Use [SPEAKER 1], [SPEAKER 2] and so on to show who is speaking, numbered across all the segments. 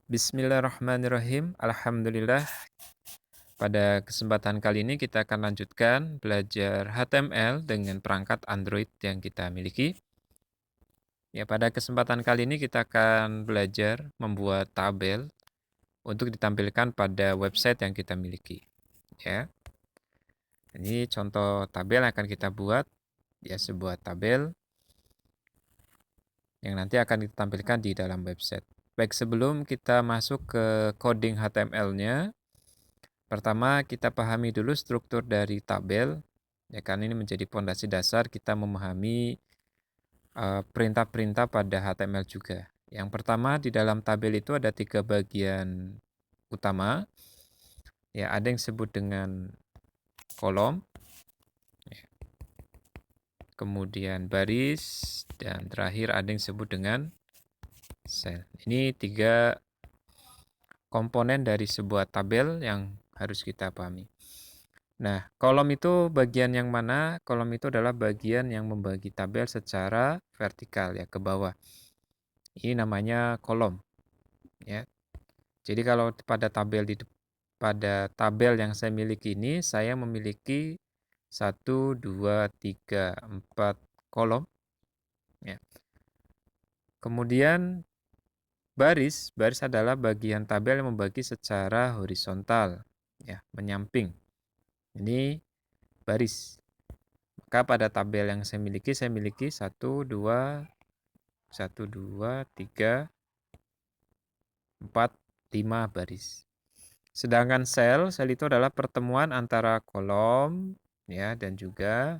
[SPEAKER 1] Bismillahirrahmanirrahim. Alhamdulillah, pada kesempatan kali ini kita akan lanjutkan belajar HTML dengan perangkat Android yang kita miliki. Ya, pada kesempatan kali ini kita akan belajar membuat tabel untuk ditampilkan pada website yang kita miliki. Ya, ini contoh tabel yang akan kita buat. Ya, sebuah tabel yang nanti akan ditampilkan di dalam website. Baik, sebelum kita masuk ke coding HTML-nya, pertama, kita pahami dulu struktur dari tabel, ya kan ini menjadi pondasi dasar kita memahami perintah-perintah pada HTML juga. Yang pertama, di dalam tabel itu ada 3 bagian utama. Ya, ada yang disebut dengan kolom, kemudian baris, dan terakhir ada yang disebut dengan sel. Ini 3 komponen dari sebuah tabel yang harus kita pahami. Nah, kolom itu bagian yang mana? Kolom itu adalah bagian yang membagi tabel secara vertikal ya ke bawah. Ini namanya kolom ya. Jadi kalau pada tabel yang saya miliki ini saya memiliki 1 2 3 4 kolom ya. Kemudian baris adalah bagian tabel yang membagi secara horizontal ya, menyamping. Ini baris. Maka pada tabel yang saya miliki 1, 2, 3, 4, 5 baris. Sedangkan sel itu adalah pertemuan antara kolom ya dan juga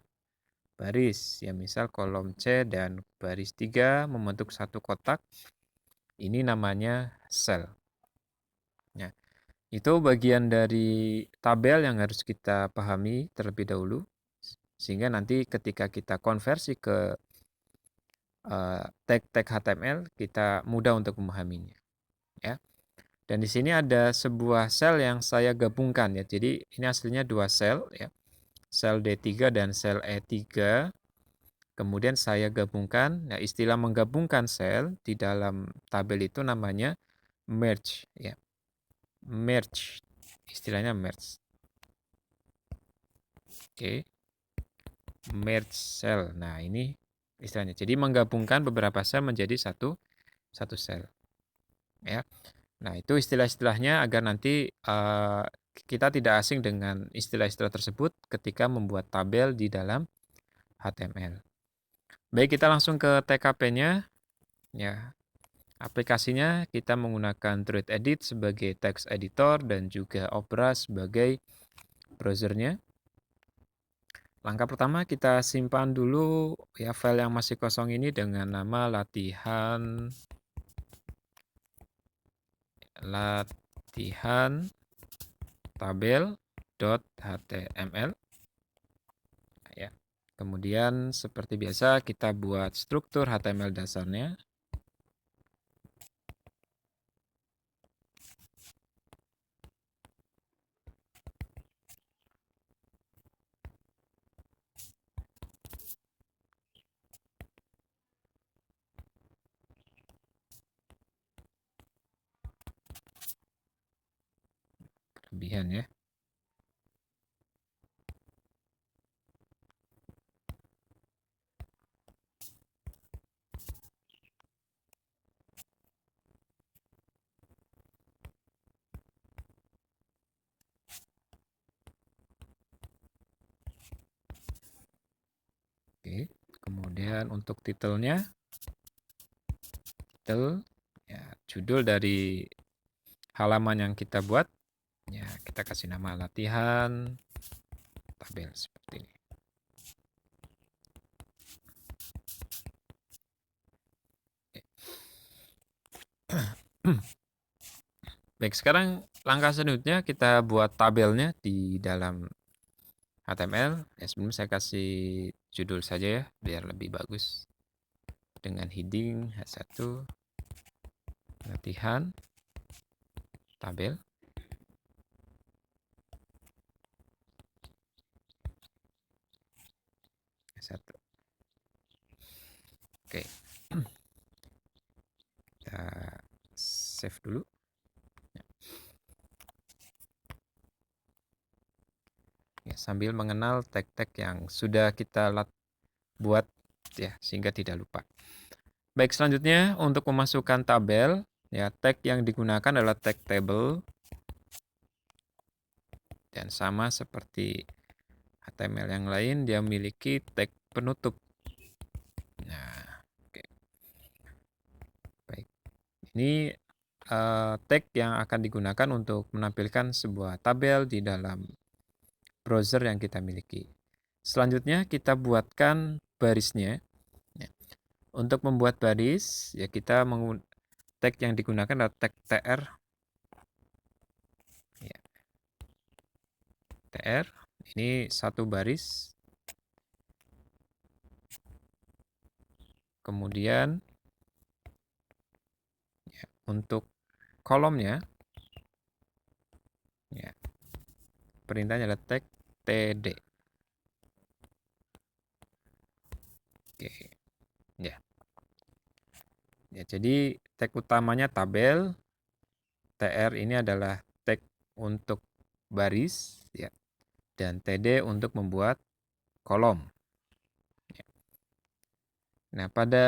[SPEAKER 1] baris. Ya, misal kolom C dan baris 3 membentuk satu kotak. Ini namanya sel. Ya, itu bagian dari tabel yang harus kita pahami terlebih dahulu. Sehingga nanti ketika kita konversi ke tag-tag HTML kita mudah untuk memahaminya ya. Dan di sini ada sebuah sel yang saya gabungkan ya. Jadi ini aslinya 2 sel ya. Sel D3 dan sel E3. Kemudian saya gabungkan. Nah, istilah menggabungkan sel di dalam tabel itu namanya merge ya. Merge. Istilahnya merge. Oke. Merge cell. Nah, ini istilahnya. Jadi menggabungkan beberapa sel menjadi satu sel ya. Nah, itu istilah-istilahnya agar nanti kita tidak asing dengan istilah-istilah tersebut ketika membuat tabel di dalam HTML. Baik, kita langsung ke TKP-nya. Ya, aplikasinya kita menggunakan DroidEdit sebagai text editor dan juga Opera sebagai browsernya. Langkah pertama kita simpan dulu ya file yang masih kosong ini dengan nama latihan tabel.html ya. Kemudian seperti biasa kita buat struktur HTML dasarnya. Kelebihan ya. Oke, kemudian untuk title-nya, ya, judul dari halaman yang kita buat, ya kita kasih nama latihan tabel seperti ini. Baik, sekarang langkah selanjutnya kita buat tabelnya di dalam HTML. Ya, sebelum saya kasih judul saja ya, biar lebih bagus. Dengan heading H1 latihan tabel. H1. Oke. Kita save dulu. sambil mengenal tag-tag yang sudah kita buat ya, sehingga tidak lupa. Baik, selanjutnya untuk memasukkan tabel, ya tag yang digunakan adalah tag table. Dan sama seperti HTML yang lain, dia memiliki tag penutup. Nah, oke. Baik. Ini tag yang akan digunakan untuk menampilkan sebuah tabel di dalam browser yang kita miliki. Selanjutnya kita buatkan barisnya. Ya. Untuk membuat baris, ya kita tag yang digunakan adalah tag tr. Ya. Tr, ini satu baris. Kemudian ya, untuk kolomnya, ya, perintahnya adalah tag td. Oke, ya. Ya, jadi tag utamanya tabel, tr ini adalah tag untuk baris, ya, dan td untuk membuat kolom. Ya. Nah, pada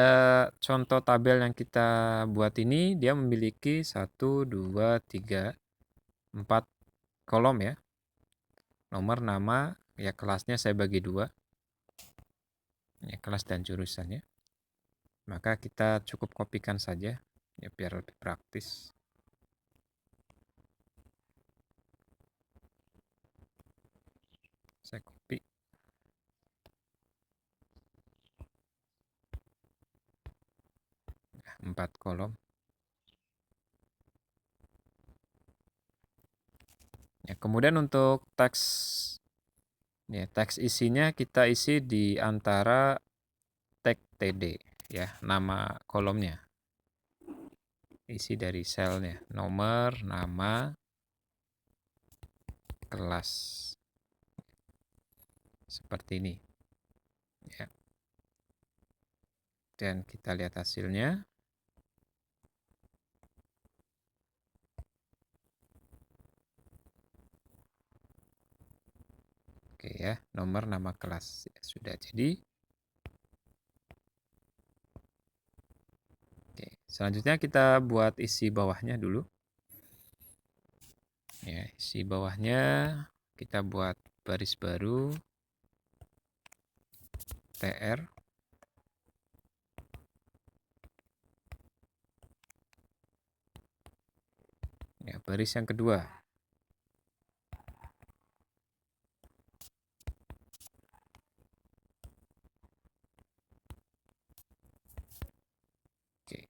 [SPEAKER 1] contoh tabel yang kita buat ini, dia memiliki 1, 2, 3, 4 kolom ya. Nomor, nama, ya kelasnya saya bagi 2. Ya, kelas dan jurusannya. Maka kita cukup kopikan saja ya biar lebih praktis. Saya copy. Nah, 4 kolom. Ya, kemudian untuk teks, ya teks isinya kita isi di antara tag td ya, nama kolomnya. Isi dari selnya, nomor, nama, kelas. Seperti ini. Ya. Dan kita lihat hasilnya. Oke ya, nomor, nama, kelas. Ya, sudah jadi. Oke, selanjutnya kita buat isi bawahnya dulu. Ya, isi bawahnya kita buat baris baru tr. Ya, baris yang kedua. Oke.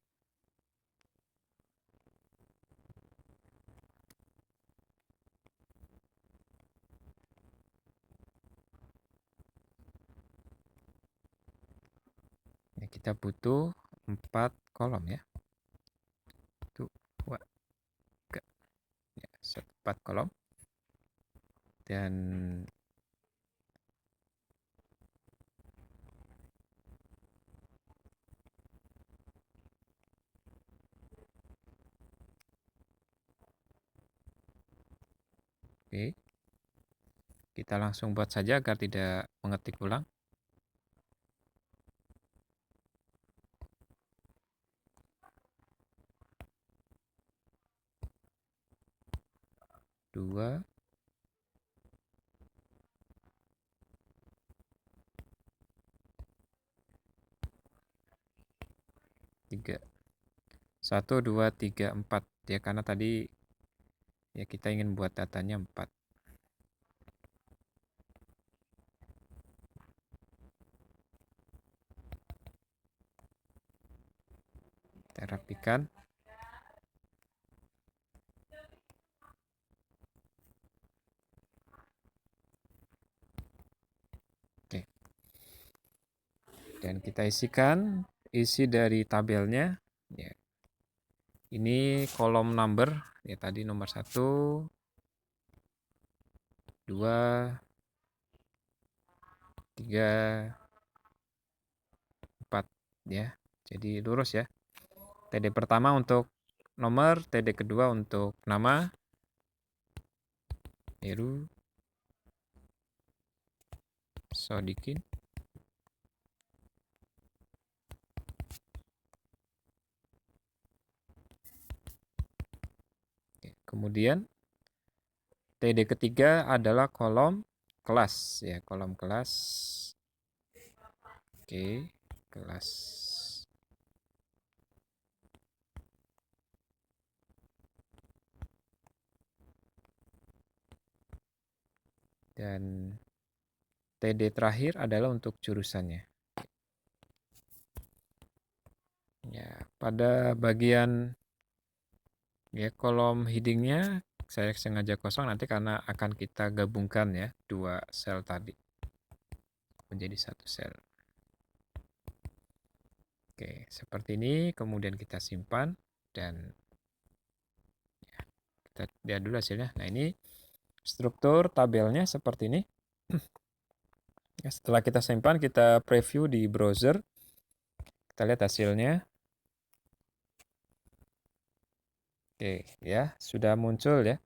[SPEAKER 1] Ini kita butuh 4 kolom ya. 1, 2, 3. Ya, 4 kolom. Dan oke. Kita langsung buat saja agar tidak mengetik ulang. Dua, tiga. 1, 2, 3, 4 ya, karena tadi ya kita ingin buat datanya 4. Kita rapikan. Oke. Dan kita isikan isi dari tabelnya. Ya. Ini kolom number ya, tadi nomor 1, 2, 3, 4 ya. Jadi lurus ya. TD pertama untuk nomor, TD kedua untuk nama, biru, Sodikin. Kemudian TD ketiga adalah kolom kelas ya, kolom kelas. Oke, kelas. Dan TD terakhir adalah untuk jurusannya. Ya, pada bagian ya kolom headingnya saya sengaja kosong nanti karena akan kita gabungkan ya dua sel tadi menjadi satu sel. Oke, seperti ini kemudian kita simpan dan ya, kita lihat dulu hasilnya. Nah, ini struktur tabelnya seperti ini. Ya, setelah kita simpan, kita preview di browser. Kita lihat hasilnya. Oke, ya, sudah muncul ya.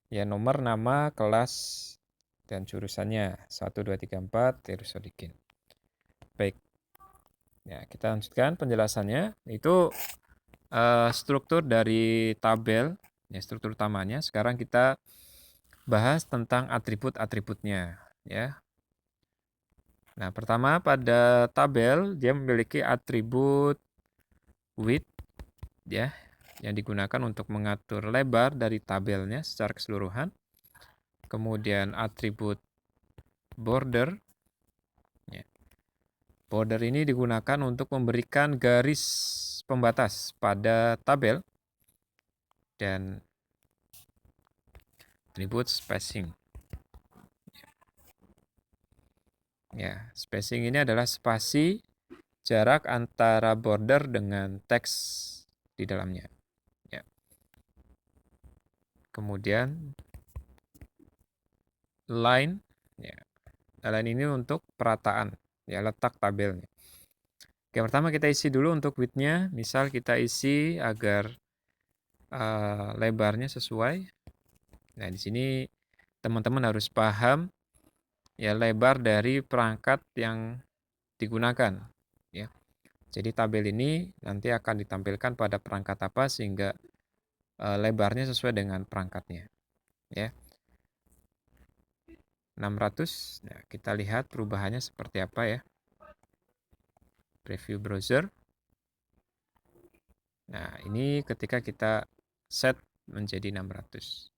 [SPEAKER 1] Ya, nomor, nama, kelas, dan jurusannya 1, 2, 3, 4, Sodikin. Baik. Ya, kita lanjutkan penjelasannya. Itu struktur dari tabel, ya, struktur utamanya. Sekarang kita bahas tentang atribut-atributnya, ya. Nah, pertama pada tabel dia memiliki atribut width ya yang digunakan untuk mengatur lebar dari tabelnya secara keseluruhan. Kemudian atribut border. Ya. Border ini digunakan untuk memberikan garis pembatas pada tabel dan atribut spacing. Ya, spacing ini adalah spasi jarak antara border dengan teks di dalamnya. Ya. Kemudian line, ya. Line ini untuk perataan, ya, letak tabelnya. Oke, pertama kita isi dulu untuk width-nya. Misal kita isi agar lebarnya sesuai. Nah, di sini teman-teman harus paham ya lebar dari perangkat yang digunakan. Ya. Jadi tabel ini nanti akan ditampilkan pada perangkat apa sehingga lebarnya sesuai dengan perangkatnya. Ya. 600. Nah, kita lihat perubahannya seperti apa ya. Preview browser. Nah, ini ketika kita set menjadi 600.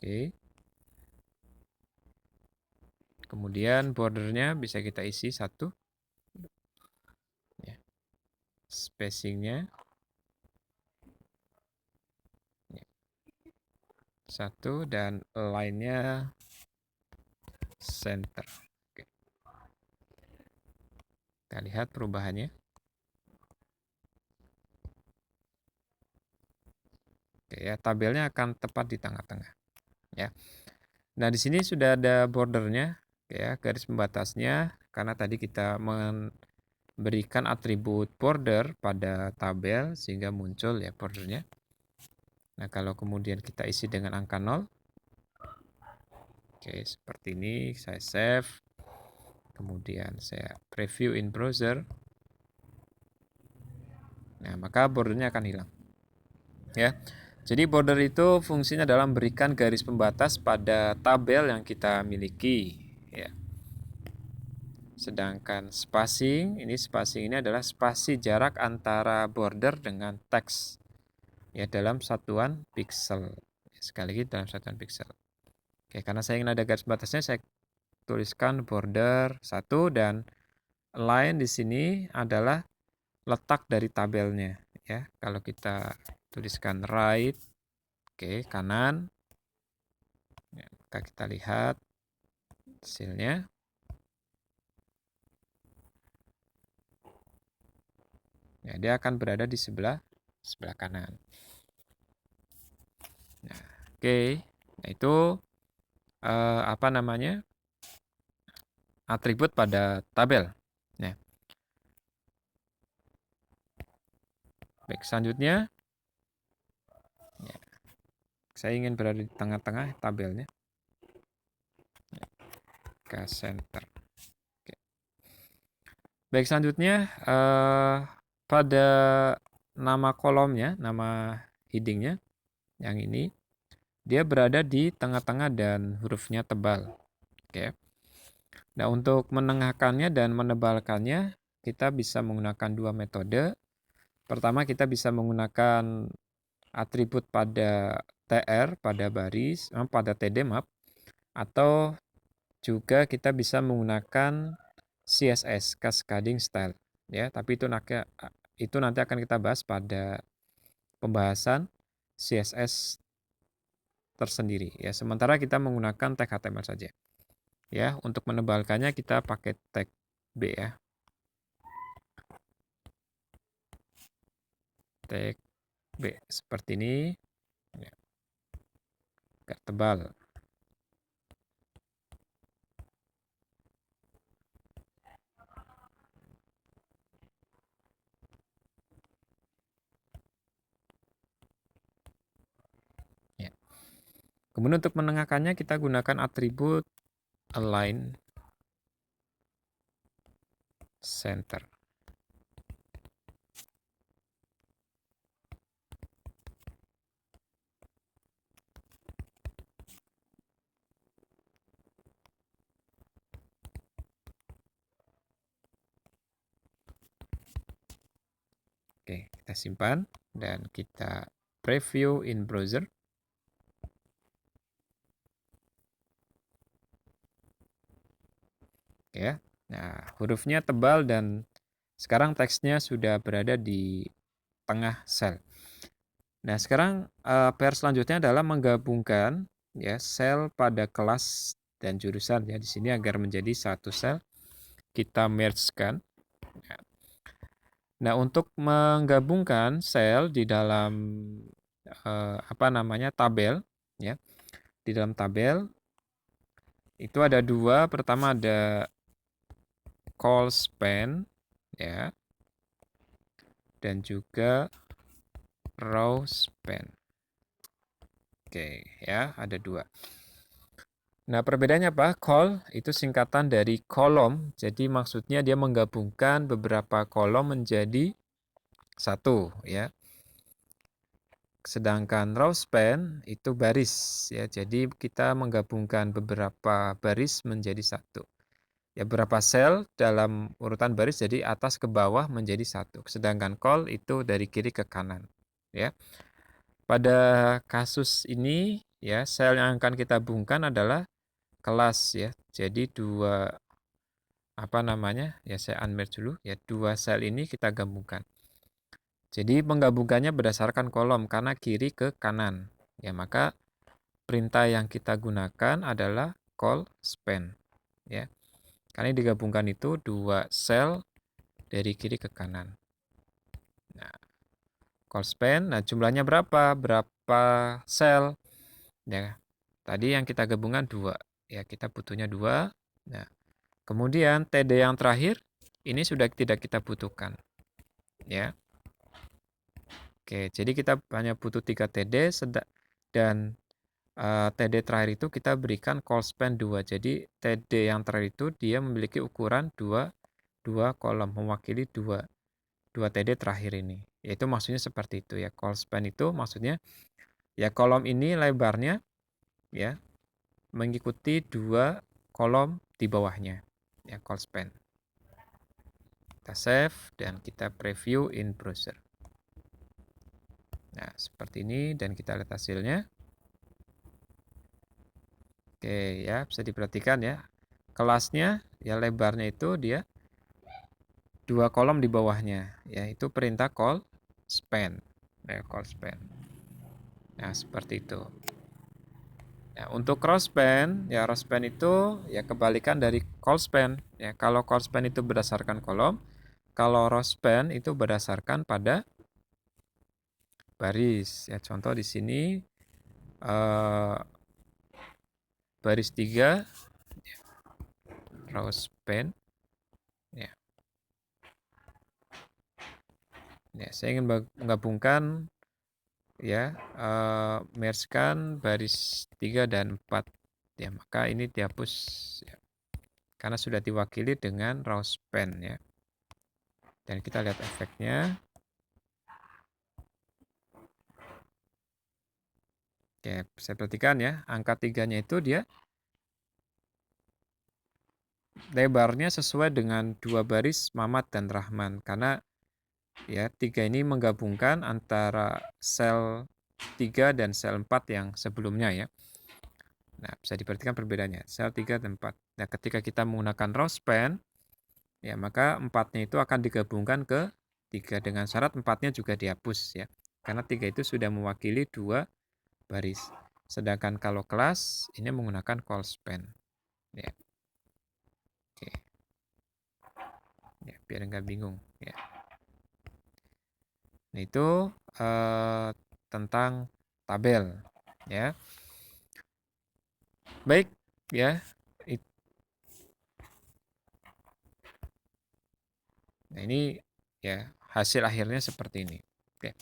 [SPEAKER 1] Oke. Kemudian bordernya bisa kita isi 1. Ya. Spacingnya 1 dan line-nya center. Oke. Kita lihat perubahannya. Oke, ya, tabelnya akan tepat di tengah-tengah. Ya. Nah, di sini sudah ada bordernya, ya, garis pembatasnya. Karena tadi kita memberikan atribut border pada tabel sehingga muncul ya bordernya. Nah, kalau kemudian kita isi dengan angka 0, oke, seperti ini saya save. Kemudian saya preview in browser. Nah, maka bordernya akan hilang. Ya. Jadi border itu fungsinya adalah memberikan garis pembatas pada tabel yang kita miliki, ya. Sedangkan spacing ini adalah spasi jarak antara border dengan teks ya dalam satuan pixel. Sekali lagi dalam satuan pixel. Oke, karena saya ingin ada garis batasnya saya tuliskan border 1 dan line di sini adalah letak dari tabelnya ya. Kalau kita tuliskan right, oke, kanan. Ya, maka kita lihat hasilnya. Ya, dia akan berada di sebelah kanan. Nah, oke. Nah, itu apa namanya? Atribut pada tabel. Nah. Baik, selanjutnya ya, saya ingin berada di tengah-tengah tabelnya. ke center. Oke. Baik, selanjutnya pada nama kolomnya, nama headingnya yang ini, dia berada di tengah-tengah dan hurufnya tebal. Oke. Nah, untuk menengahkannya dan menebalkannya, kita bisa menggunakan dua metode. Pertama, kita bisa menggunakan atribut pada TR, pada baris, pada TD, maaf. Atau juga kita bisa menggunakan CSS, Cascading Style. Ya, tapi itu nanti akan kita bahas pada pembahasan CSS tersendiri. Ya, sementara kita menggunakan tag HTML saja. Ya, untuk menebalkannya kita pakai tag B ya. Tag B seperti ini. Ya. Agak tebal. Ya. Kemudian untuk menengahkannya kita gunakan atribut align center. Oke, kita simpan dan kita preview in browser. Ya. Nah, hurufnya tebal dan sekarang teksnya sudah berada di tengah sel. Nah, sekarang PR selanjutnya adalah menggabungkan ya sel pada kelas dan jurusan ya di sini agar menjadi satu sel. Kita merge-kan. Ya. Nah, untuk menggabungkan sel di dalam tabel ya. Di dalam tabel itu ada dua. Pertama ada call span ya. Dan juga row span. Oke, ya, ada dua. Nah, perbedaannya apa? Call itu singkatan dari kolom. Jadi maksudnya dia menggabungkan beberapa kolom menjadi satu, ya. Sedangkan row span itu baris, ya. Jadi kita menggabungkan beberapa baris menjadi satu. Ya, beberapa sel dalam urutan baris jadi atas ke bawah menjadi satu. Sedangkan call itu dari kiri ke kanan, ya. Pada kasus ini, ya, sel yang akan kita hubungkan adalah kelas, ya. Jadi dua ya saya unmerge dulu, ya, dua sel ini kita gabungkan. Jadi penggabungannya berdasarkan kolom karena kiri ke kanan. Ya, maka perintah yang kita gunakan adalah call span, ya. Karena digabungkan itu dua sel dari kiri ke kanan. Nah, call span, nah jumlahnya berapa? Berapa sel? Ya, tadi yang kita gabungkan dua, ya kita butuhnya dua. Nah, kemudian TD yang terakhir ini sudah tidak kita butuhkan, ya. Oke, jadi kita hanya butuh 3 TD dan TD terakhir itu kita berikan call span 2. Jadi TD yang terakhir itu dia memiliki ukuran 2 kolom, mewakili 2 TD terakhir ini. Yaitu maksudnya seperti itu ya. Call span itu maksudnya ya kolom ini lebarnya ya mengikuti 2 kolom di bawahnya. Ya, call span. Kita save dan kita preview in browser. Nah, seperti ini dan kita lihat hasilnya. Oke, ya, bisa diperhatikan ya. Kelasnya ya lebarnya itu dia 2 kolom di bawahnya, yaitu perintah call span. Ya, call span. Nah, seperti itu. Ya, untuk row span, ya row span itu ya kebalikan dari call span. Ya, kalau call span itu berdasarkan kolom, kalau row span itu berdasarkan pada baris. Ya, contoh di sini baris 3 row span. Ya. Ya, saya ingin menggabungkan ya merge-kan baris 3 dan 4. Ya, maka ini dihapus ya. karena sudah diwakili dengan raw span ya. Dan kita lihat efeknya. Oke, saya perhatikan ya, angka 3-nya itu dia lebarnya sesuai dengan 2 baris Mamat dan Rahman, karena ya 3 ini menggabungkan antara sel 3 dan sel 4 yang sebelumnya ya. Nah, bisa diperhatikan perbedaannya, sel 3 dan 4. Nah, ketika kita menggunakan raw span, ya maka 4-nya itu akan digabungkan ke 3 dengan syarat 4-nya juga dihapus ya. Karena 3 itu sudah mewakili 2 baris. Sedangkan kalau kelas ini menggunakan call span. Ya. Oke. Ya, biar nggak bingung ya. Nah, itu tentang tabel ya. Baik ya. Nah, ini ya hasil akhirnya seperti ini. Oke.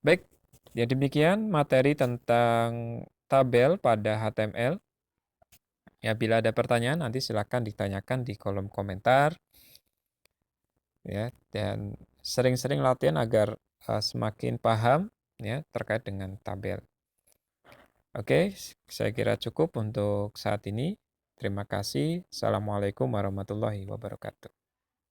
[SPEAKER 1] Baik, ya demikian materi tentang tabel pada HTML. Ya, bila ada pertanyaan nanti silakan ditanyakan di kolom komentar. Ya, dan sering-sering latihan agar semakin paham ya terkait dengan tabel. Oke, saya kira cukup untuk saat ini. Terima kasih. Assalamualaikum warahmatullahi wabarakatuh.